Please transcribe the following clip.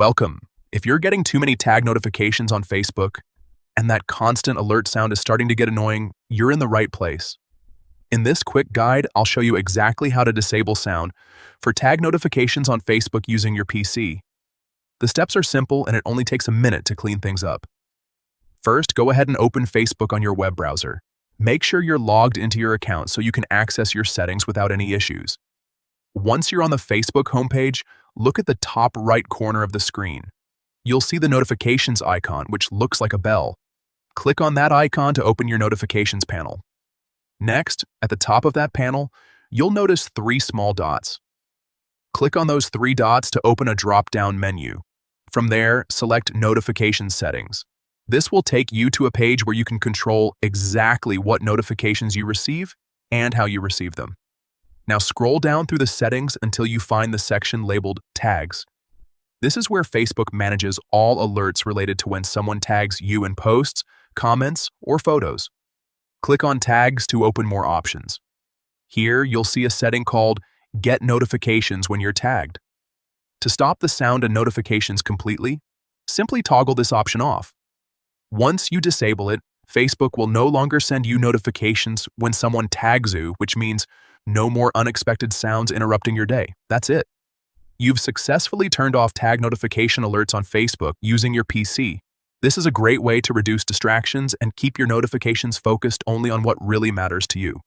Welcome. If you're getting too many tag notifications on Facebook and that constant alert sound is starting to get annoying, you're in the right place. In this quick guide, I'll show you exactly how to disable sound for tag notifications on Facebook using your PC. The steps are simple and it only takes a minute to clean things up. First, go ahead and open Facebook on your web browser. Make sure you're logged into your account so you can access your settings without any issues. Once you're on the Facebook homepage, look at the top right corner of the screen. You'll see the notifications icon, which looks like a bell. Click on that icon to open your notifications panel. Next, at the top of that panel, you'll notice three small dots. Click on those three dots to open a drop-down menu. From there, select Notification Settings. This will take you to a page where you can control exactly what notifications you receive and how you receive them. Now scroll down through the settings until you find the section labeled Tags. This is where Facebook manages all alerts related to when someone tags you in posts, comments, or photos. Click on Tags to open more options. Here, you'll see a setting called Get Notifications when you're tagged. To stop the sound and notifications completely, simply toggle this option off. Once you disable it, Facebook will no longer send you notifications when someone tags you, which means no more unexpected sounds interrupting your day. That's it. You've successfully turned off tag notification alerts on Facebook using your PC. This is a great way to reduce distractions and keep your notifications focused only on what really matters to you.